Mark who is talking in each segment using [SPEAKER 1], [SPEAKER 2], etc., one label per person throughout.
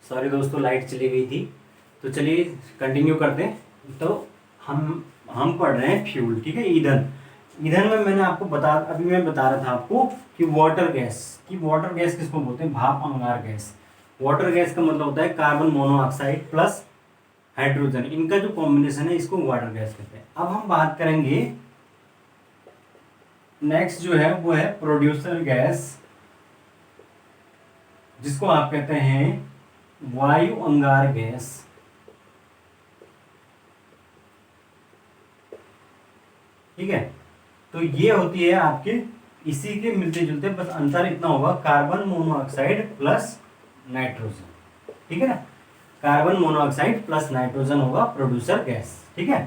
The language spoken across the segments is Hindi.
[SPEAKER 1] सॉरी दोस्तों, लाइट चली गई थी। तो चलिए कंटिन्यू करते हैं। तो हम पढ़ रहे हैं फ्यूल, ठीक है, ईंधन। ईंधन में मैंने आपको अभी मैं बता रहा था आपको कि वाटर गैस किसको बोलते हैं? भाप अंगार गैस। वाटर गैस का मतलब होता है कार्बन मोनोऑक्साइड प्लस हाइड्रोजन, इनका जो कॉम्बिनेशन है इसको वाटर गैस कहते हैं। अब हम बात करेंगे नेक्स्ट जो है वो है प्रोड्यूसर गैस, जिसको आप कहते हैं वायु अंगार गैस। ठीक है, तो ये होती है आपके इसी के मिलते जुलते, बस अंतर इतना होगा कार्बन मोनोऑक्साइड प्लस नाइट्रोजन। ठीक है ना, कार्बन मोनोऑक्साइड प्लस नाइट्रोजन होगा प्रोड्यूसर गैस। ठीक है,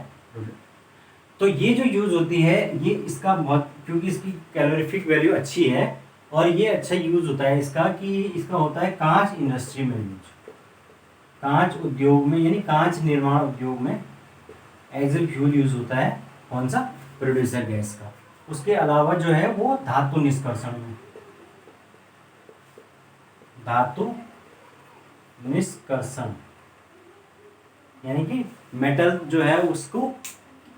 [SPEAKER 1] तो ये जो यूज होती है ये इसका बहुत, क्योंकि इसकी कैलोरीफिक वैल्यू अच्छी है और ये अच्छा यूज होता है इसका, कि इसका होता है कांच इंडस्ट्री में यूज, कांच उद्योग में, यानी कांच निर्माण उद्योग में एज ए फ्यूल यूज होता है। कौन सा? प्रोड्यूसर गैस का। उसके अलावा जो है वो धातु निष्कर्षण में, धातु निष्कर्षण यानी कि मेटल जो है उसको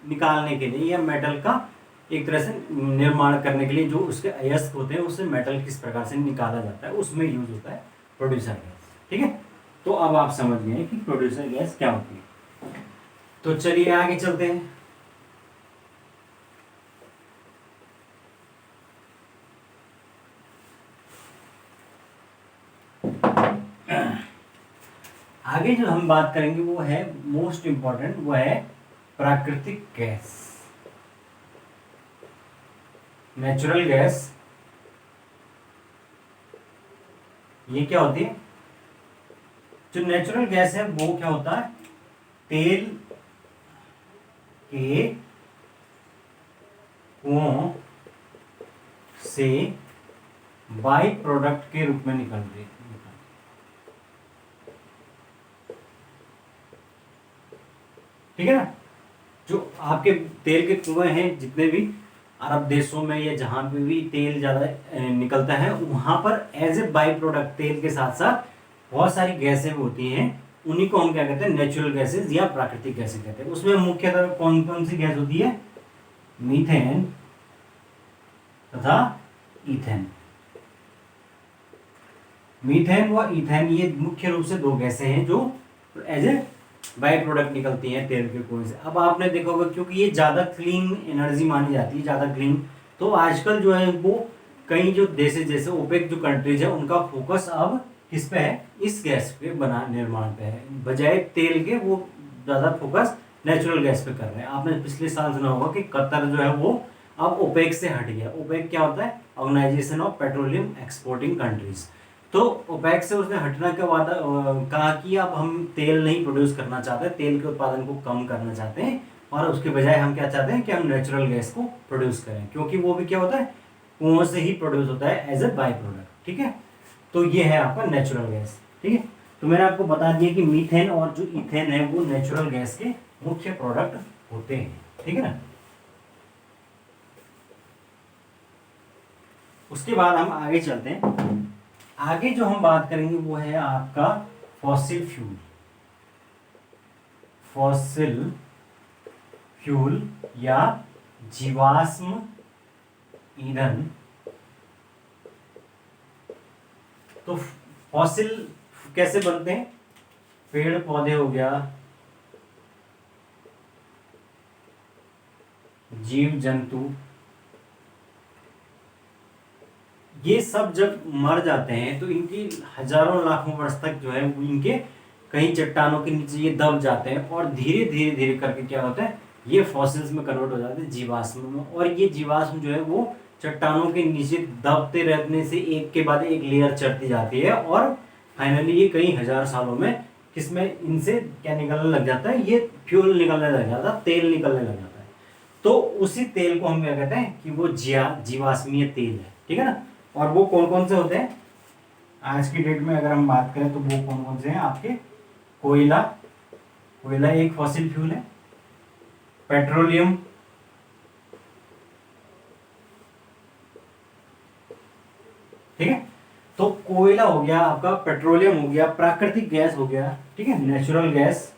[SPEAKER 1] निकालने के लिए, या मेटल का एक तरह से निर्माण करने के लिए जो उसके अयस्क होते हैं उससे मेटल किस प्रकार से निकाला जाता है, उसमें यूज होता है प्रोड्यूसर गैस। ठीक है, तो अब आप समझ गए कि प्रोड्यूसर गैस क्या होती है। तो चलिए आगे चलते हैं। आगे जो हम बात करेंगे वो है मोस्ट इंपॉर्टेंट, वो है प्राकृतिक गैस, नेचुरल गैस। ये क्या होती है? जो नेचुरल गैस है वो क्या होता है? तेल के कुओं से बाई प्रोडक्ट के रूप में निकलती है। ठीक है ना, जो आपके तेल के कुएं हैं जितने भी अरब देशों में या जहां पे भी तेल ज्यादा निकलता है, वहां पर एज ए बाई प्रोडक्ट तेल के साथ साथ बहुत सारी गैसें होती हैं। उन्हीं को हम क्या कहते हैं? नेचुरल गैसेस या प्राकृतिक गैसें कहते हैं। उसमें मुख्यतः कौन कौन सी गैस होती है? मीथेन तथा ईथेन। मीथेन व ईथेन ये मुख्य रूप से दो गैसें हैं जो एज ए बाई प्रोडक्ट निकलती हैं तेल के कुएं से। अब आपने देखा होगा क्योंकि ये ज़्यादा क्लीन एनर्जी मानी जाती है, ज़्यादा क्लीन, तो आजकल जो है वो कई जो देश जैसे ओपेक जो कंट्रीज है उनका फोकस अब किस पे है? इस गैस पे बना निर्माण पे है, बजाय तेल के वो ज़्यादा फोकस नेचुरल गैस पे कर रहे हैं। आपने पिछले साल सुना होगा कि कतर जो है वो अब ओपेक से हट गया। ओपेक क्या होता है? Organization of petroleum exporting countries. तो ओपेक से उसने हटने के बाद कहा कि अब हम तेल नहीं प्रोड्यूस करना चाहते, तेल के उत्पादन को कम करना चाहते हैं, और उसके बजाय हम क्या चाहते हैं कि हम नेचुरल गैस को प्रोड्यूस करें, क्योंकि वो भी क्या होता है? कुओं से ही प्रोड्यूस होता है एज ए बाई प्रोडक्ट। ठीक है, तो ये है आपका नेचुरल गैस। ठीक है, तो मैंने आपको बता दिया कि मीथेन और जो इथेन है वो नेचुरल गैस के मुख्य प्रोडक्ट होते हैं। ठीक है ना, उसके बाद हम आगे चलते हैं। आगे जो हम बात करेंगे वो है आपका फॉसिल फ्यूल। फॉसिल फ्यूल या जीवाश्म ईंधन। तो फॉसिल कैसे बनते हैं? पेड़ पौधे हो गया, जीव जंतु, ये सब जब मर जाते हैं तो इनकी हजारों लाखों वर्ष तक जो है इनके कहीं चट्टानों के नीचे ये दब जाते हैं, और धीरे धीरे धीरे करके क्या होता है? ये फॉसिल्स में कन्वर्ट हो जाते हैं, जीवाश्म में। और ये जीवाश्म जो है वो चट्टानों के नीचे दबते रहने से एक के बाद एक लेयर चढ़ती जाती है, और फाइनली ये कई हजार सालों में किसमें इनसे क्या निकलने लग जाता है? ये फ्यूल निकलने लग जाता है, तेल निकलने लग जाता है। तो उसी तेल को हम क्या कहते हैं कि वो जीवाश्मीय तेल है। ठीक है ना, और वो कौन कौन से होते हैं आज की डेट में अगर हम बात करें तो वो कौन कौन से हैं आपके? कोयला, कोयला एक फॉसिल फ्यूल है। पेट्रोलियम, ठीक है, तो कोयला हो गया आपका, पेट्रोलियम हो गया, प्राकृतिक गैस हो गया, ठीक है, नेचुरल गैस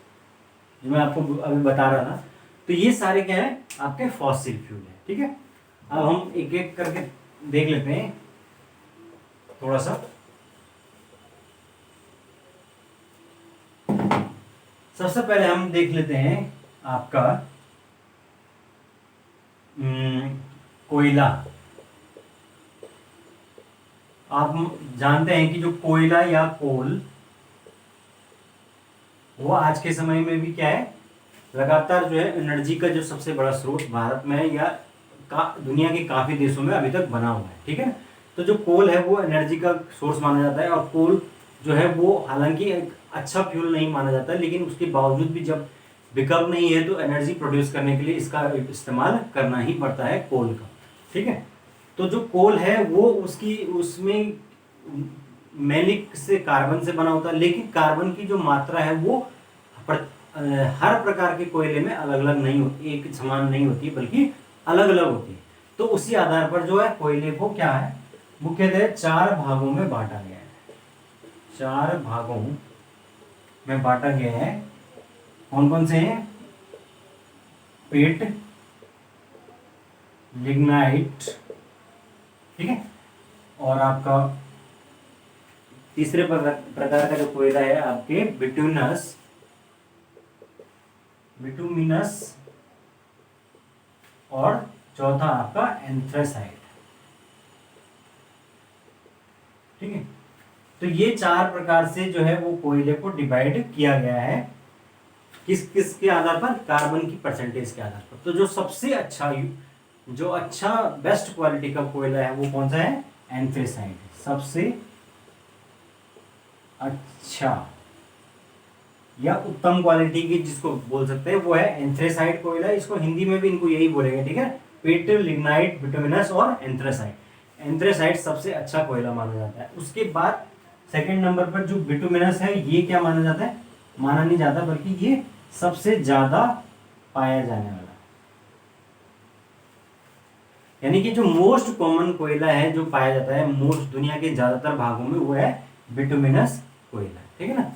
[SPEAKER 1] जो मैं आपको अभी बता रहा था, तो ये सारे क्या है आपके फॉसिल फ्यूल है, ठीक है। अब हम एक एक करके देख लेते हैं थोड़ा सा। सबसे पहले हम देख लेते हैं आपका कोयला। आप जानते हैं कि जो कोयला या कोल, वो आज के समय में भी क्या है, लगातार जो है एनर्जी का जो सबसे बड़ा स्रोत भारत में है, या दुनिया के काफी देशों में अभी तक बना हुआ है, ठीक है ना। तो जो कोल है वो एनर्जी का सोर्स माना जाता है, और कोल जो है वो हालांकि एक अच्छा फ्यूल नहीं माना जाता, लेकिन उसके बावजूद भी जब विकल्प नहीं है तो एनर्जी प्रोड्यूस करने के लिए इसका इस्तेमाल करना ही पड़ता है कोल का, ठीक है। तो जो कोल है वो उसमें मैलिक से कार्बन से बना होता है, लेकिन कार्बन की जो मात्रा है वो हर प्रकार के कोयले में अलग अलग नहीं होती, एक समान नहीं होती, बल्कि अलग अलग होती है। तो उसी आधार पर जो है कोयले को क्या है, मुख्यतः 4 भागों में बांटा गया है। 4 भागों में बांटा गया है। कौन कौन से हैं? पिट, लिग्नाइट, ठीक है, और आपका तीसरे प्रकार का जो कोयला है आपके बिटुमिनस, और चौथा आपका एंथ्रेसाइट, ठीक है। तो ये 4 प्रकार से जो है वो कोयले को डिवाइड किया गया है, किस किस के आधार पर? कार्बन की परसेंटेज के आधार पर। तो जो सबसे अच्छा बेस्ट क्वालिटी का कोयला है वो कौन सा है? एंथ्रेसाइट। सबसे अच्छा या उत्तम क्वालिटी की जिसको बोल सकते हैं वो है एंथ्रेसाइट कोयला। इसको हिंदी में भी इनको यही बोलेंगे, ठीक है, पिट, लिग्नाइट, बिटुमिनस और एंथ्रेसाइट। एंथ्रेसाइट सबसे अच्छा कोयला माना जाता है। उसके बाद सेकंड नंबर पर जो बिटुमिनस है, ये क्या माना जाता है? माना नहीं जाता, बल्कि ये सबसे ज्यादा पाया जाने वाला, यानी कि जो मोस्ट कॉमन कोयला है जो पाया जाता है मोस्ट दुनिया के ज्यादातर भागों में, वो है बिटुमिनस कोयला, ठीक है ना।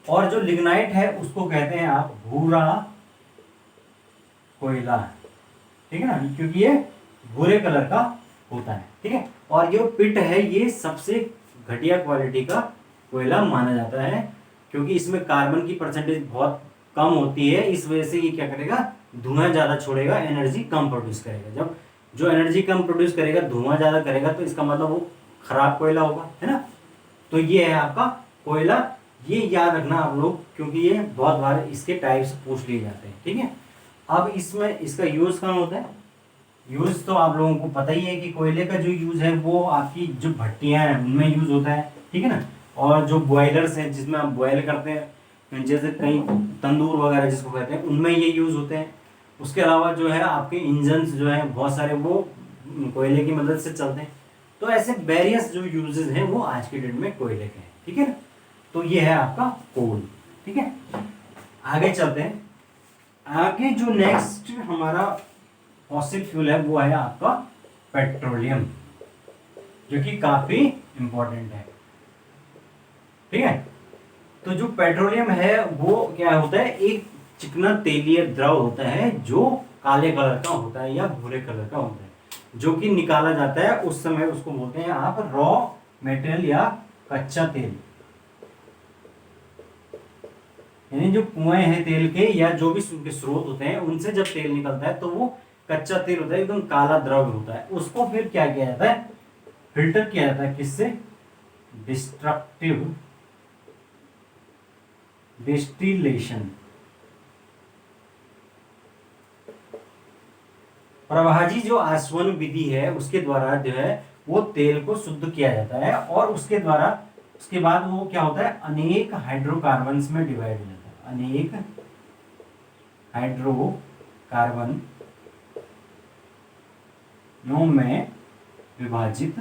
[SPEAKER 1] और जो लिग्नाइट है उसको कहते हैं आप भूरा कोयला, ठीक है ना, क्योंकि ये भूरे कलर का होता है, ठीक है। और जो पिट है ये सबसे घटिया क्वालिटी का कोयला माना जाता है, क्योंकि इसमें कार्बन की परसेंटेज बहुत कम होती है। इस वजह से ये क्या करेगा? धुआं ज्यादा छोड़ेगा, एनर्जी कम प्रोड्यूस करेगा। जब जो एनर्जी कम प्रोड्यूस करेगा, धुआं ज्यादा करेगा, तो इसका मतलब वो खराब कोयला होगा, है ना। तो ये है आपका कोयला। ये याद रखना आप लोग, क्योंकि ये बहुत बार इसके टाइप्स पूछ लिए जाते हैं, ठीक है। अब इसमें इसका यूज कहाँ होता है? यूज तो आप लोगों को पता ही है कि कोयले का जो यूज है वो आपकी जो भट्टियां हैं उनमें यूज होता है, ठीक है ना। और जो बॉयलर्स हैं जिसमें आप बॉयल करते हैं, जैसे कई तंदूर वगैरह जिसको कहते हैं, उनमें ये यूज होते हैं। उसके अलावा जो है आपके इंजन्स जो है बहुत सारे वो कोयले की मदद से चलते हैं। तो ऐसे वेरियस जो यूजेस हैं वो आज के डेट में कोयले के हैं, ठीक है ना। तो ये है आपका कोल, ठीक है। आगे चलते हैं। आगे जो नेक्स्ट हमारा फॉसिल फ्यूल है वो है आपका पेट्रोलियम, जो कि काफी इंपॉर्टेंट है, ठीक है। तो जो पेट्रोलियम है वो क्या होता है? एक चिकना तेलीय द्रव होता है जो काले कलर का होता है या भूरे कलर का होता है, जो कि निकाला जाता है उस समय उसको बोलते हैं आप रॉ मेटेरियल या कच्चा तेल। यानी जो कुएं हैं तेल के या जो भी उनके स्रोत होते हैं उनसे जब तेल निकलता है तो वो कच्चा तेल होता है, एकदम काला द्रव होता है। उसको फिर क्या किया जाता है? फिल्टर किया जाता है। किससे? डिस्ट्रक्टिव डिस्टिलेशन, प्रवाहजी जो आसवन विधि है उसके द्वारा जो है वो तेल को शुद्ध किया जाता है, और उसके द्वारा उसके बाद वो क्या होता है? अनेक हाइड्रोकार्बन्स में डिवाइड हो जाता है। अनेक हाइड्रोकार्बन में विभाजित।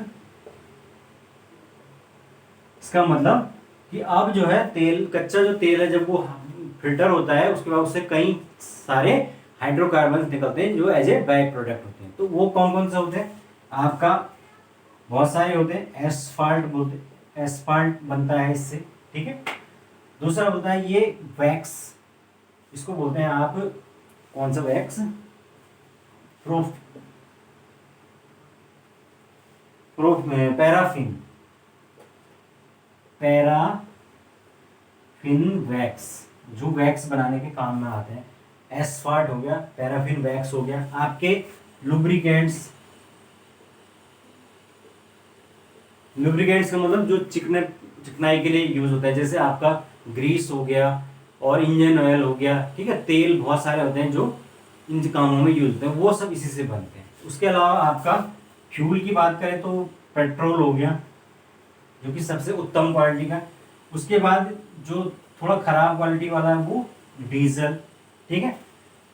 [SPEAKER 1] इसका मतलब कि अब जो है तेल, कच्चा जो तेल है जब वो फिल्टर होता है उसके बाद उससे कई सारे हाइड्रोकार्बन निकलते हैं जो एज ए बाय प्रोडक्ट होते हैं। तो वो कौन कौन से होते हैं? आपका बहुत सारे होते हैं। एस्फाल्ट बोलते हैं, एस्फाल्ट बनता है इससे, ठीक है। दूसरा होता है ये वैक्स, इसको बोलते हैं आप कौन सा wax, prof prof paraffin, paraffin wax, जो वैक्स बनाने के काम में आते हैं। एस्फाल्ट हो गया, पैराफिन वैक्स हो गया, आपके लुब्रिकेंट्स, लुब्रिकेंट्स का मतलब जो चिकनाई के लिए यूज होता है, जैसे आपका ग्रीस हो गया और इंजन ऑयल हो गया, ठीक है। तेल बहुत सारे होते हैं जो इन कामों में यूज होते हैं, वो सब इसी से बनते हैं। उसके अलावा आपका फ्यूल की बात करें तो पेट्रोल हो गया, जो कि सबसे उत्तम क्वालिटी का। उसके बाद जो थोड़ा खराब क्वालिटी वाला है वो डीजल, ठीक है।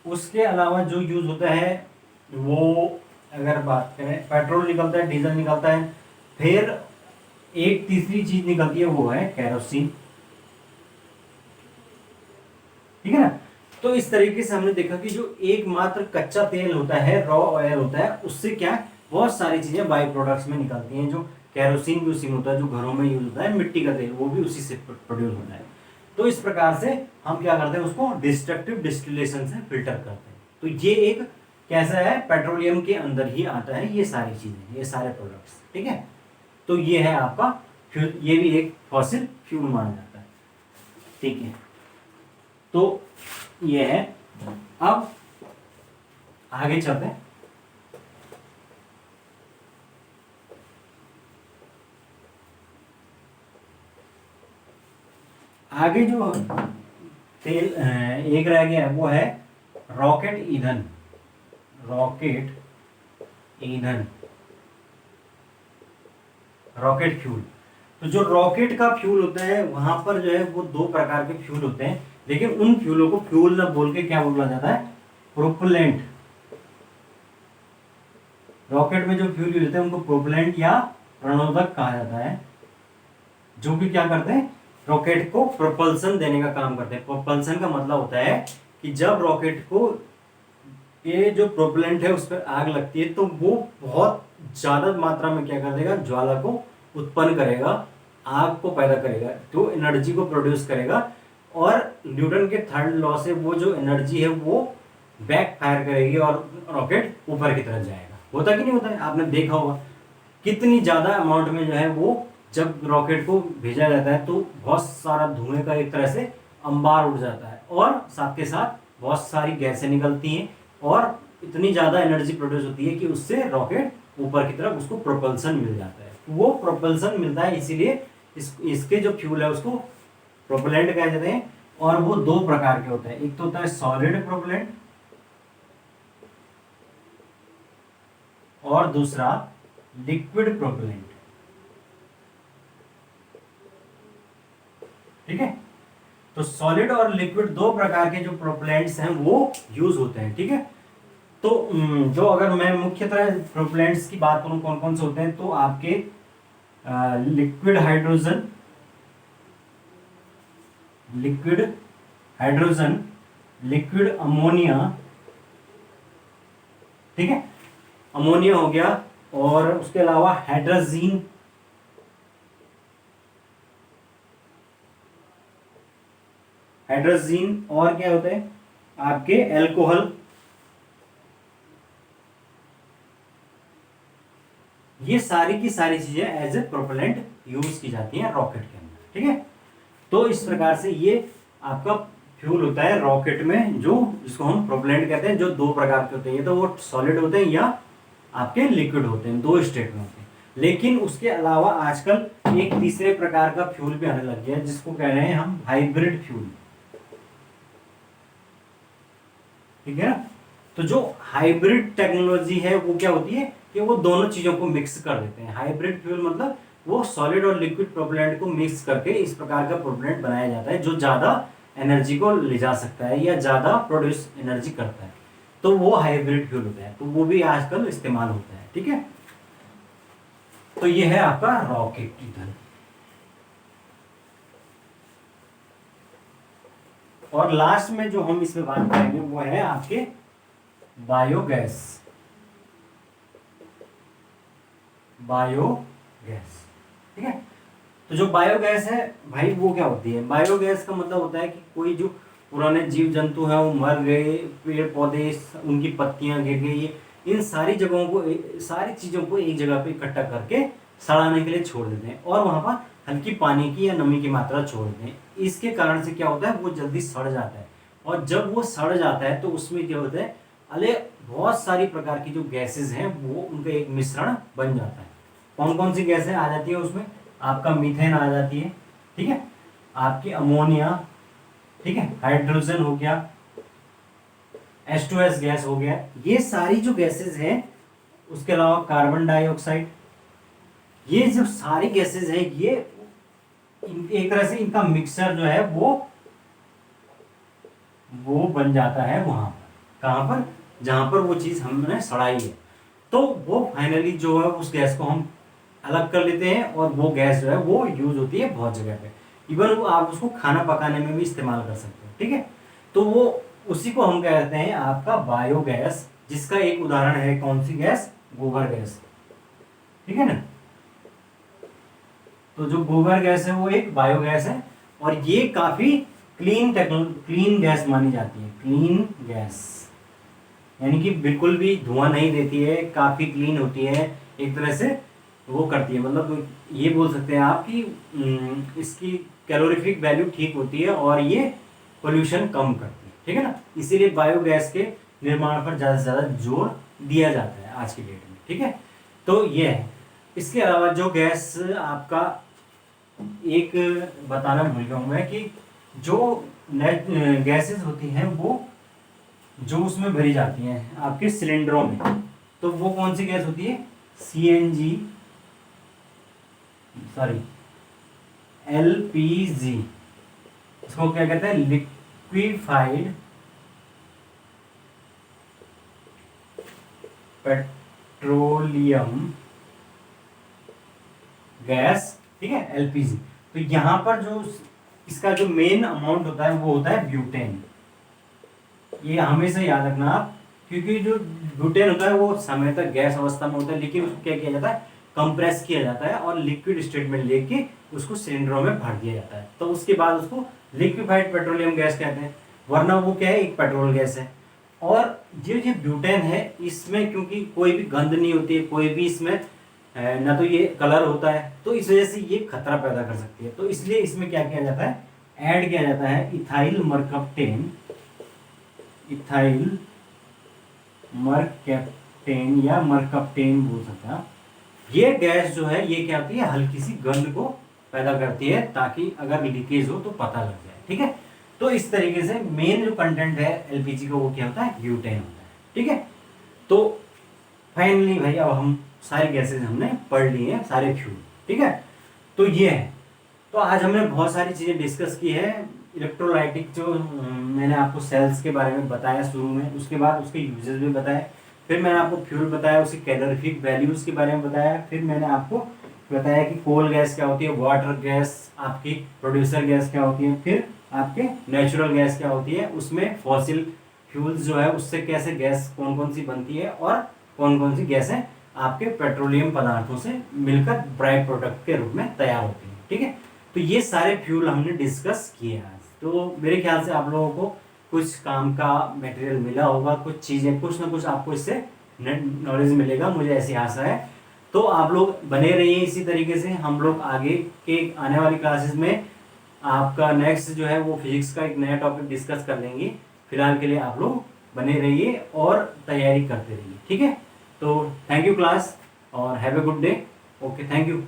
[SPEAKER 1] उसके अलावा जो यूज होता है वो, अगर बात करें, पेट्रोल निकलता है, डीजल निकलता है, फिर एक तीसरी चीज निकलती है, वो है केरोसिन, ठीक है ना। तो इस तरीके से हमने देखा कि जो एकमात्र कच्चा तेल होता है, रॉ ऑयल होता है, उससे क्या बहुत सारी चीजें बाई प्रोडक्ट्स में निकलती हैं। जो केरोसिन भी उसी में होता है, जो घरों में यूज होता है, मिट्टी का तेल वो भी उसी से प्रोड्यूस होता है। तो इस प्रकार से हम क्या करते हैं, उसको डिस्ट्रक्टिव डिस्टिलेशन से फिल्टर करते हैं। तो ये एक कैसा है, पेट्रोलियम के अंदर ही आता है ये सारी चीजें, ये सारे प्रोडक्ट्स, ठीक है। तो ये है आपका फ्यूल, ये भी एक फॉसिल फ्यूल माना जाता है, ठीक है। तो ये है। अब आगे चलते हैं। आगे जो तेल एक रह गया है वो है रॉकेट ईंधन, रॉकेट ईंधन, रॉकेट फ्यूल। तो जो रॉकेट का फ्यूल होता है वहां पर जो है वो दो प्रकार के फ्यूल होते हैं, लेकिन उन फ्यूलों को फ्यूल न बोल के क्या बोला जाता है, प्रोपेलेंट। रॉकेट में जो फ्यूल यूज होते हैं उनको प्रोपेलेंट या प्रणोदक कहा जाता है, जो कि क्या करते हैं, रॉकेट को प्रोपल्सन देने का काम करते हैं। प्रोपल्सन का मतलब होता है कि जब रॉकेट को ये जो प्रोपेलेंट है उस पर आग लगती है तो वो बहुत ज्यादा मात्रा में क्या कर देगा, ज्वाला को उत्पन्न करेगा, आग को पैदा करेगा, तो एनर्जी को प्रोड्यूस करेगा। और न्यूटन के थर्ड लॉ से वो जो एनर्जी है वो बैक फायर करेगी और रॉकेट ऊपर की तरफ जाएगा। होता कि नहीं होता है, आपने देखा होगा कितनी ज्यादा अमाउंट में जो है वो जब रॉकेट को भेजा जाता है तो बहुत सारा धुएं का एक तरह से अंबार उड़ जाता है, और साथ के साथ बहुत सारी गैसें निकलती हैं और इतनी ज्यादा एनर्जी प्रोड्यूस होती है कि उससे रॉकेट ऊपर की तरफ उसको प्रोपल्सन मिल जाता है। वो प्रोपल्सन मिलता है, इसीलिए इसके जो फ्यूल है उसको प्रोपेलेंट कहे जाते हैं। और वो दो प्रकार के होते हैं, एक तो होता है सॉलिड प्रोपेलेंट और दूसरा लिक्विड प्रोपेलेंट, ठीक है। तो सॉलिड और लिक्विड दो प्रकार के जो प्रोपेलेंट्स हैं वो यूज होते हैं, ठीक है। तो जो अगर मैं मुख्यतः प्रोपेलेंट्स की बात करूं कौन कौन से होते हैं, तो आपके liquid hydrogen, liquid hydrogen, liquid ammonia, ठीक है, अमोनिया हो गया, और उसके अलावा हाइड्रोजीन, हाइड्रोजीन, और क्या होते हैं आपके एल्कोहल। ये सारी की सारी चीजें एज ए प्रोपेलेंट यूज की जाती हैं रॉकेट के अंदर, ठीक है। तो इस प्रकार से ये आपका फ्यूल होता है रॉकेट में, जो जिसको हम प्रोपेलेंट कहते हैं, जो दो प्रकार के होते हैं, ये तो वो सॉलिड होते हैं या आपके लिक्विड होते हैं, दो स्टेट में होते हैं। लेकिन उसके अलावा आजकल एक तीसरे प्रकार का फ्यूल भी आने लग गया है, जिसको कह रहे हैं हम हाइब्रिड फ्यूल, ठीक है ना। तो जो हाइब्रिड टेक्नोलॉजी है वो क्या होती है कि वो दोनों चीजों को मिक्स कर देते हैं। हाइब्रिड फ्यूल मतलब वो सॉलिड और लिक्विड प्रोपेलेंट को मिक्स करके इस प्रकार का प्रोपेलेंट बनाया जाता है जो ज्यादा एनर्जी को ले जा सकता है या ज्यादा प्रोड्यूस एनर्जी करता है, तो वो हाइब्रिड फ्यूल होता है। तो वो भी आजकल इस्तेमाल होता है, ठीक है। तो ये है आपका रॉकेट ईंधन। और लास्ट में जो हम इसमें बात करेंगे वो है आपके बायोगैस, बायोगैस, ठीक है। तो जो बायोगैस है भाई वो क्या होती है, बायोगैस का मतलब होता है कि कोई जो पुराने जीव जंतु हैं वो मर गए, पेड़ पौधे उनकी पत्तियां गिर गई, इन सारी जगहों को सारी चीज़ों को एक जगह पे इकट्ठा करके सड़ाने के लिए छोड़ देते हैं और वहाँ पर हल्की पानी की या नमी की मात्रा छोड़ देते हैं। इसके कारण से क्या होता है, वो जल्दी सड़ जाता है और जब वो सड़ जाता है तो उसमें क्या होता है, अले बहुत सारी प्रकार की जो गैसेज हैं वो उनका एक मिश्रण बन जाता है। कौन कौन सी गैसें आ जाती है उसमें, आपका मीथेन आ जाती है, ठीक है, आपकी अमोनिया, ठीक है, हाइड्रोजन हो गया, H2S गैस हो गया, ये सारी जो गैसेज हैं, उसके अलावा कार्बन डाइऑक्साइड, ये जो सारी गैसेज है ये एक तरह से इनका मिक्सर जो है वो बन जाता है वहां पर, कहां पर, जहां पर वो चीज हमने सड़ाई है। तो वो फाइनली जो है उस गैस को हम अलग कर लेते हैं और वो गैस जो है वो यूज होती है बहुत जगह पे, इवन आप उसको खाना पकाने में भी इस्तेमाल कर सकते हो, ठीक है। तो वो उसी को हम कहते हैं आपका बायोगैस, जिसका एक उदाहरण है कौन सी गैस, गोबर गैस, ठीक है ना। तो जो गोबर गैस है वो एक बायोगैस है और ये काफी क्लीन गैस मानी जाती है, क्लीन गैस यानी कि बिल्कुल भी धुआं नहीं देती है, काफी क्लीन होती है, एक तरह से वो करती है, मतलब ये बोल सकते हैं आप कि इसकी कैलोरीफिक वैल्यू ठीक होती है और ये पोल्यूशन कम करती है, ठीक है ना। इसीलिए बायोगैस के निर्माण पर ज़्यादा से ज़्यादा जोर दिया जाता है आज की डेट में, ठीक है। तो ये है। इसके अलावा जो गैस आपका एक बताना भूल गया हूँ मैं कि जो गैसेस होती हैं वो जो उसमें भरी जाती हैं आपके सिलेंडरों में, तो वो कौन सी गैस होती है, CNG, सॉरी LPG, इसको क्या कहते हैं, लिक्विफाइड पेट्रोलियम गैस, ठीक है, LPG। तो यहां पर जो इसका जो मेन अमाउंट होता है वो होता है ब्यूटेन, ये हमेशा याद रखना आप, क्योंकि जो ब्यूटेन होता है वो समय तक गैस अवस्था में होता है, लेकिन उसको क्या किया जाता है, कंप्रेस किया जाता है और लिक्विड स्टेट में लेके उसको सिलेंडरों में भर दिया जाता है, तो उसके बाद उसको लिक्विफाइड पेट्रोलियम गैस कहते हैं, वरना वो क्या है, एक पेट्रोल गैस है। और ये ब्यूटेन है, इसमें क्योंकि कोई भी गंध नहीं होती है, कोई भी इसमें ना तो ये कलर होता है, तो इस वजह से ये खतरा पैदा कर सकती है, तो इसलिए इसमें क्या किया जाता है, ऐड किया जाता है इथाइल मरकप्टेन, इथाइल मरकप्टेन या मरकप्टेन बोल सकते हैं। ये गैस जो है ये क्या होती है, हल्की सी गंध को पैदा करती है ताकि अगर लीकेज हो तो पता लग जाए, ठीक है। तो इस तरीके से मेन जो कंटेंट है LPG का वो क्या होता है, ब्यूटेन होता है, ठीक है। तो फाइनली भाई अब हम सारी गैसेज हमने पढ़ ली है, सारे फ्यूल, ठीक है। तो ये है, तो आज हमने बहुत सारी चीज़ें डिस्कस की है। इलेक्ट्रोलाइटिक जो मैंने आपको सेल्स के बारे में बताया शुरू में, उसके बाद उसके यूजेस भी बताए, फिर मैंने आपको फ्यूल बताया, उसकी कैलोरीफिक वैल्यूज़ के बारे में बताया, फिर मैंने आपको बताया कि कोल गैस क्या होती है, वाटर गैस आपकी प्रोड्यूसर गैस क्या होती है, फिर आपके नेचुरल गैस क्या होती है, उसमें फॉसिल फ्यूल्स जो है उससे कैसे गैस कौन कौन सी बनती है और कौन कौन सी गैसें आपके पेट्रोलियम पदार्थों से मिलकर ड्राई प्रोडक्ट के रूप में तैयार होती है, ठीक है। तो ये सारे फ्यूल हमने डिस्कस किए आज। तो मेरे ख्याल से आप लोगों को कुछ काम का मटेरियल मिला होगा, कुछ चीज़ें, कुछ ना कुछ आपको इससे नॉलेज मिलेगा, मुझे ऐसी आशा है। तो आप लोग बने रहिए इसी तरीके से, हम लोग आगे के आने वाली क्लासेस में आपका नेक्स्ट जो है वो फिजिक्स का एक नया टॉपिक डिस्कस कर लेंगे। फिलहाल के लिए आप लोग बने रहिए और तैयारी करते रहिए, ठीक है। तो थैंक यू क्लास और have a good day. Okay, thank you.